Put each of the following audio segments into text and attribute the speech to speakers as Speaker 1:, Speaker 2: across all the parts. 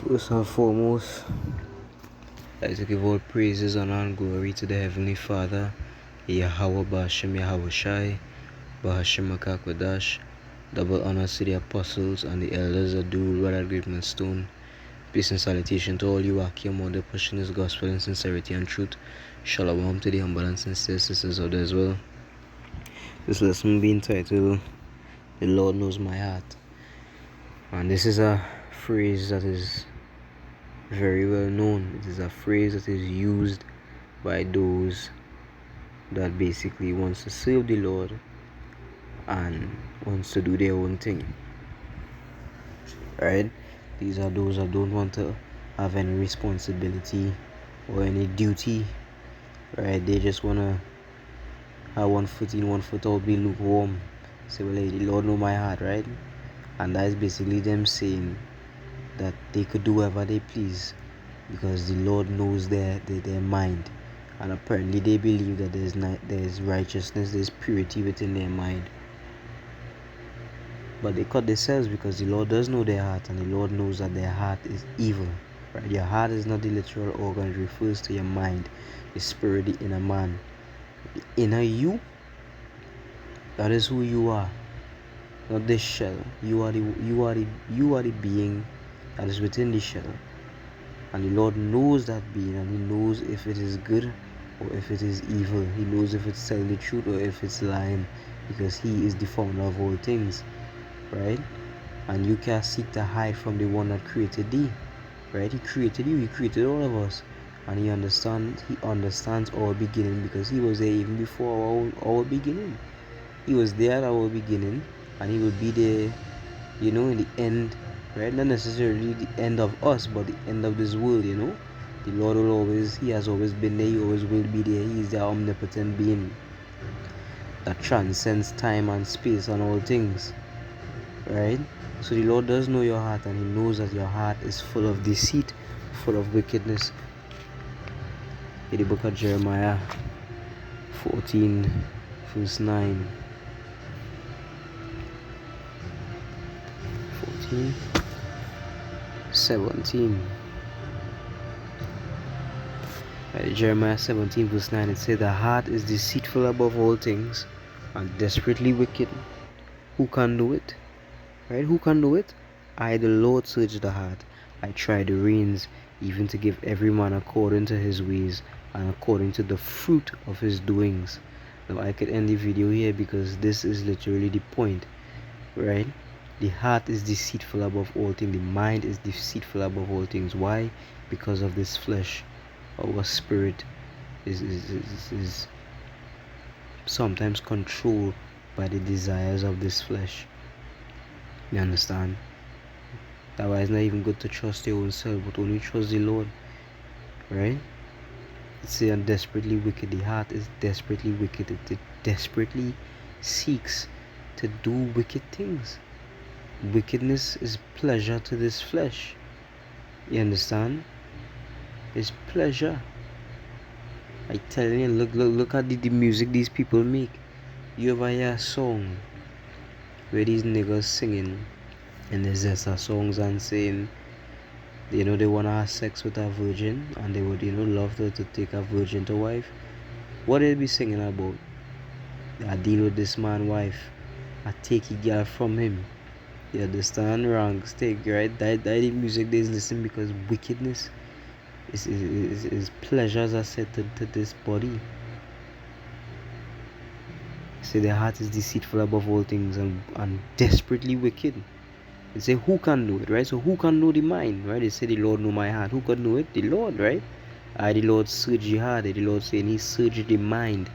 Speaker 1: First and foremost, I'd like to give all praises, honor, and glory to the Heavenly Father, Yahweh Bashem Yahweh Shai, Bahashem Makakwadash. Double honors to the apostles and the elders that do rule at Great Millstone. Peace and salutation to all you Akim Mother pushing this gospel in sincerity and truth. Shalom to the humble and sincere sisters out there as well. This lesson being titled, The Lord Knows My Heart. And this is a phrase that is very well known. It is a phrase that is used by those that basically wants to serve the Lord and wants to do their own thing. Right? These are those that don't want to have any responsibility or any duty. Right? They just want to have one foot in, one foot out, be lukewarm. Say, well, hey, the Lord know my heart, right? And that is basically them saying that they could do whatever they please because the Lord knows their mind, and apparently they believe that there's righteousness, there's purity within their mind. But they cut themselves because the Lord does know their heart, and the Lord knows that their heart is evil. Right? Your heart is not the literal organ, it refers to your mind, the spirit, the inner man. The inner you, that is who you are. Not this shell. You are the being that is within the shell. And the Lord knows that being, and He knows if it is good or if it is evil. He knows if it's telling the truth or if it's lying, because He is the founder of all things. Right? And you can't seek to hide from the one that created thee. Right? He created you, He created all of us. And He understands our beginning, because He was there even before our beginning. He was there at our beginning, and He will be there, in the end, right? Not necessarily the end of us, but the end of this world, The Lord He has always been there, He always will be there. He is the omnipotent being that transcends time and space and all things, right? So the Lord does know your heart, and He knows that your heart is full of deceit, full of wickedness. In the book of Jeremiah 14, verse 9. 17. Right, Jeremiah 17 verse 9, it says, the heart is deceitful above all things and desperately wicked. Who can do it? Right? Who can do it? I, the Lord, search the heart. I try the reins, even to give every man according to his ways and according to the fruit of his doings. Now I could end the video here because this is literally the point, right? The heart is deceitful above all things. The mind is deceitful above all things. Why? Because of this flesh. Our spirit is sometimes controlled by the desires of this flesh. You understand? That's why it's not even good to trust your own self, but only trust the Lord. Right? It's saying desperately wicked. The heart is desperately wicked. It desperately seeks to do wicked things. Wickedness is pleasure to this flesh. You understand? It's pleasure. I tell you, look at the music these people make. You ever hear a song where these niggas singing and there's Zessa songs and saying, they wanna have sex with a virgin, and they would, love to take a virgin to wife? What they be singing about? I deal with this man wife, I take a girl from him. You understand? Wrong stick, right? That the music they listen because wickedness is pleasures are set to this body. Say the heart is deceitful above all things and desperately wicked. They say, who can know it, right? So who can know the mind, right? They say the Lord know my heart. Who can know it? The Lord, right? The Lord search the heart. The Lord saying He searched the mind.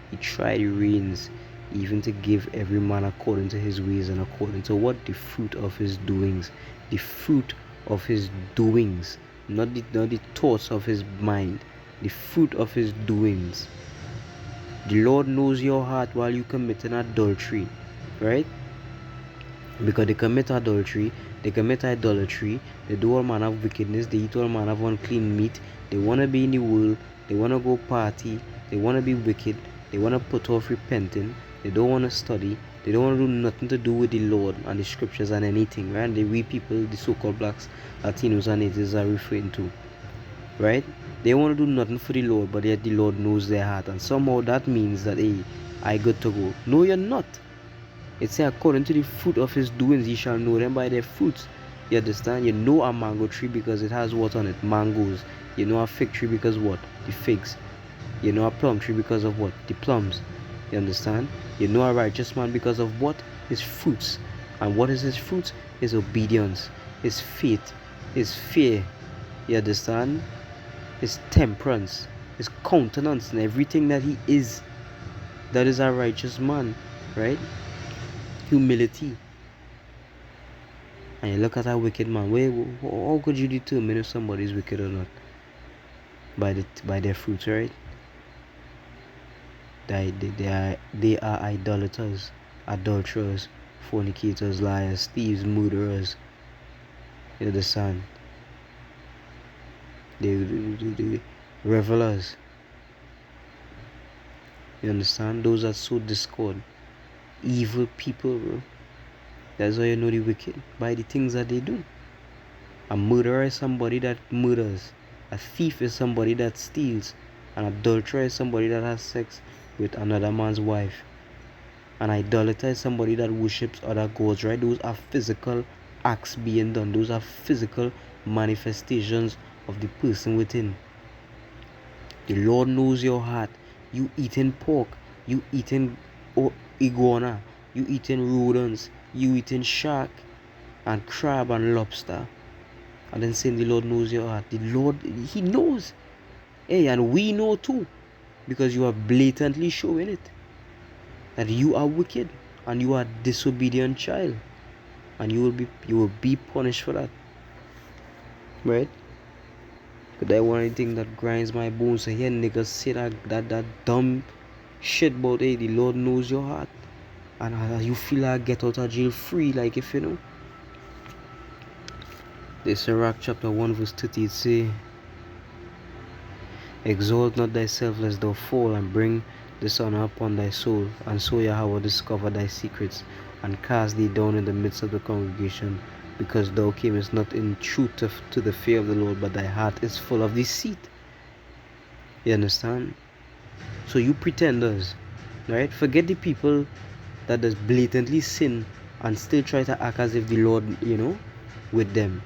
Speaker 1: He tried the reins, even to give every man according to his ways and according to what? The fruit of his doings. The fruit of his doings. Not the thoughts of his mind. The fruit of his doings. The Lord knows your heart while you commit an adultery. Right? Because they commit adultery, they commit idolatry, they do all manner of wickedness, they eat all manner of unclean meat, they want to be in the world, they want to go party, they want to be wicked, they want to put off repenting, they don't want to study, They don't want to do nothing to do with the Lord and the scriptures and anything, right? The we people, the so-called blacks, Latinos and natives are referring to, right? They want to do nothing for the Lord, but yet the Lord knows their heart, and somehow that means that, hey, I got to go. No, you're not. It says, according to the fruit of his doings, ye shall know them by their fruits. You understand? You know a mango tree because it has what on it? Mangoes. You know a fig tree because what? The figs. You know a plum tree because of what? The plums. You understand? You know a righteous man because of what? His fruits. And what is his fruits? His obedience, his faith, his fear. You understand? His temperance, his countenance, and everything that he is. That is a righteous man, right? Humility. And you look at a wicked man. How could you determine if somebody is wicked or not? By their fruits, right? They are idolaters, adulterers, fornicators, liars, thieves, murderers. You understand? They revelers. You understand? Those that sow discord. Evil people, bro. That's how you know the wicked. By the things that they do. A murderer is somebody that murders. A thief is somebody that steals. An adulterer is somebody that has sex with another man's wife. An idolater is somebody that worships other gods, right? Those are physical acts being done. Those are physical manifestations of the person within. The Lord knows your heart. You eating pork. You eating iguana. You eating rodents. You eating shark and crab and lobster. And then saying the Lord knows your heart. The Lord, he knows. Hey, and we know too. Because you are blatantly showing it. That you are wicked. And you are a disobedient child. And you will be punished for that. Right? But that one thing that grinds my bones. So here niggas say that dumb shit about, hey, the Lord knows your heart. And you feel like get out of jail free. Like if you know. This Sirach chapter 1 verse 30 it say, exalt not thyself lest thou fall, and bring dishonor upon thy soul, and so Yahweh discover thy secrets, and cast thee down in the midst of the congregation, because thou camest not in truth to the fear of the Lord, but thy heart is full of deceit. You understand? So you pretenders, right? Forget the people that does blatantly sin and still try to act as if the Lord, with them.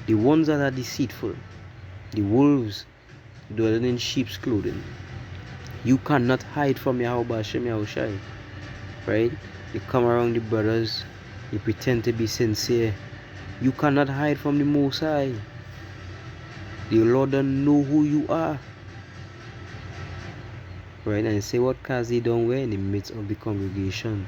Speaker 1: The ones that are deceitful, the wolves dwelling in sheep's clothing. You cannot hide from Yahweh Hashem Yahushai, right? You come around the brothers, you pretend to be sincere. You cannot hide from the Most High. The Lord don't know who you are, right? And say what cast thee down where? In the midst of the congregation.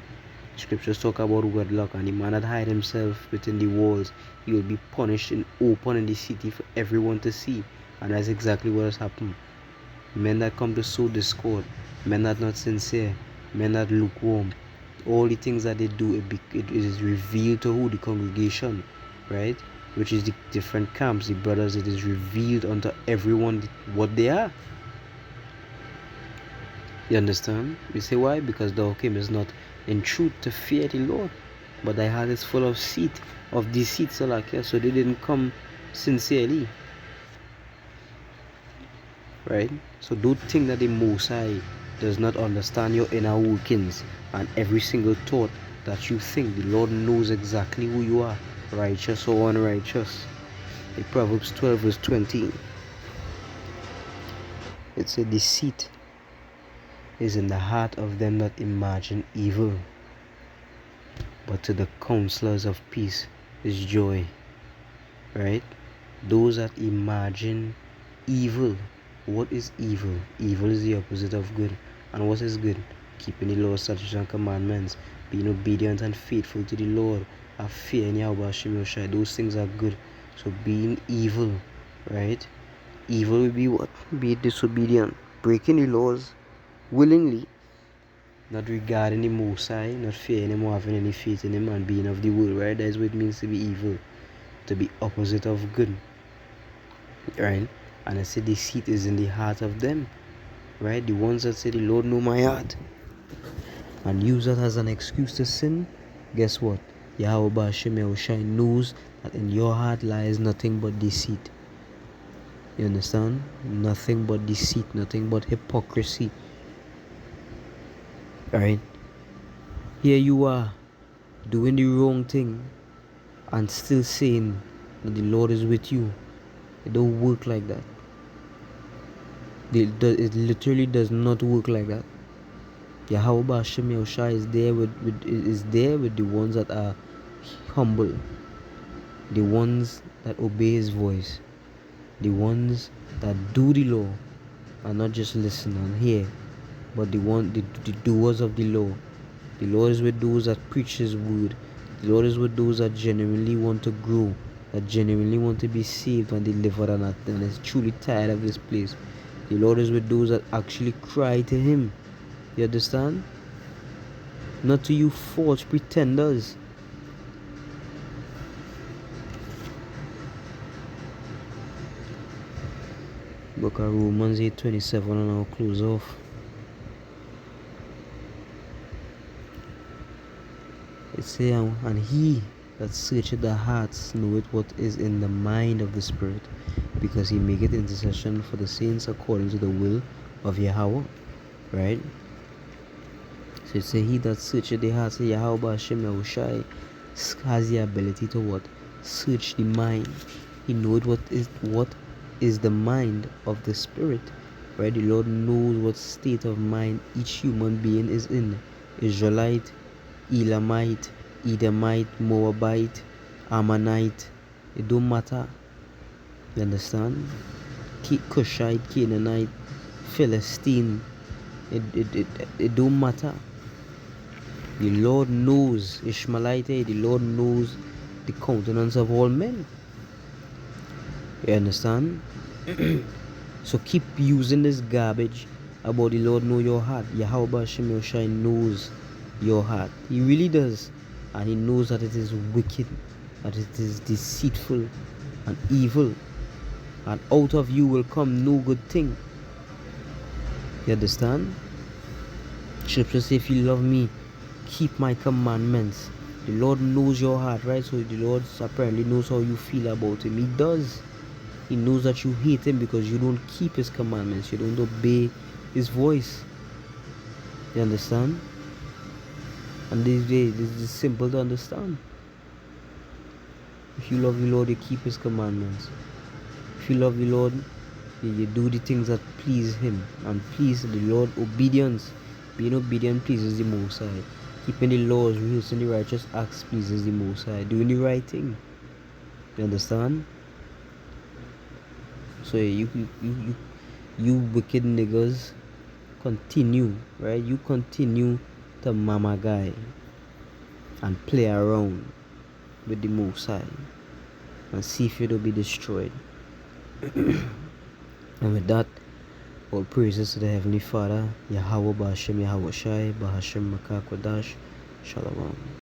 Speaker 1: Scriptures talk about wedlock, and the man that hide himself within the walls, he will be punished in open in the city for everyone to see. And that's exactly what has happened. Men that come to sow discord, men that not sincere, men that lukewarm, all the things that they do, it is revealed to who? The congregation, right? Which is the different camps, the brothers. It is revealed unto everyone what they are. You understand? You say why? Because thou camest not in truth to fear the Lord, but thy heart is full of deceit, so they didn't come sincerely, right? So don't think that the Most High does not understand your inner workings and every single thought that you think. The Lord knows exactly who you are, righteous or unrighteous. In Proverbs 12 verse 20, it's a deceit is in the heart of them that imagine evil, but to the counselors of peace is joy, right? Those that imagine evil. What is evil? Evil is the opposite of good. And what is good? Keeping the law, statutes, and commandments, being obedient and faithful to the Lord, have fear in Yahweh Hashem Yoshai. Those things are good. So being evil, right? Evil will be what? Be disobedient, breaking the laws willingly, not regarding the Most High, not fearing him or having any faith in him, and being of the world, right? That is what it means to be evil, to be opposite of good, right? And I say deceit is in the heart of them, right? The ones that say the Lord know my heart. and use that as an excuse to sin, guess what? Yahweh Ba'ashem Yahushai knows that in your heart lies nothing but deceit. You understand? Nothing but deceit, nothing but hypocrisy. Alright? Here you are doing the wrong thing and still saying that the Lord is with you. It don't work like that. It literally does not work like that. Yahweh Ba'ashem Yahushai is there with the ones that are humble, the ones that obey His voice, the ones that do the law and not just listen and hear, but the doers of the law. The Lord is with those that preach His word. The Lord is with those that genuinely want to grow, that genuinely want to be saved and delivered and is truly tired of this place. The Lord is with those that actually cry to Him. You understand? Not to you false pretenders. Book of Romans 8:27 and I'll close off. It says, and He that searcheth the hearts knoweth what is in the mind of the Spirit, because He maketh intercession for the saints according to the will of Yahweh. Right? So it says, He that searcheth the hearts of Yahweh Ba'ashem Yahushai has the ability to what? Search the mind. He knows what is the mind of the Spirit. Right? The Lord knows what state of mind each human being is in. Israelite, Elamite, Edomite, Moabite, Ammonite. It don't matter. You understand? Cushite, Canaanite, Philistine. It don't matter. The Lord knows Ishmaelite. The Lord knows the countenance of all men. You understand? So keep using this garbage about the Lord know your heart. Yahweh Ba'ashem Yahushai knows your heart. He really does. And He knows that it is wicked, that it is deceitful and evil. And out of you will come no good thing. You understand? Scripture says, if you love me, keep my commandments. The Lord knows your heart, right? So the Lord apparently knows how you feel about Him. He does. He knows that you hate Him because you don't keep His commandments. You don't obey His voice. You understand? And this is simple to understand. If you love the Lord, you keep His commandments. If you love the Lord, you do the things that please Him and please the Lord. Obedience. Being obedient pleases the Most High. Keeping the laws, rehearsing the righteous acts pleases the Most High. Doing the right thing. You understand? So you wicked niggas continue, right? You continue to mama guy and play around with the Most High and see if it'll be destroyed. And with that, all praises to the Heavenly Father, Yahweh Ba'ashem Yahushai, Ba'ashem Makakwadash, Shalom.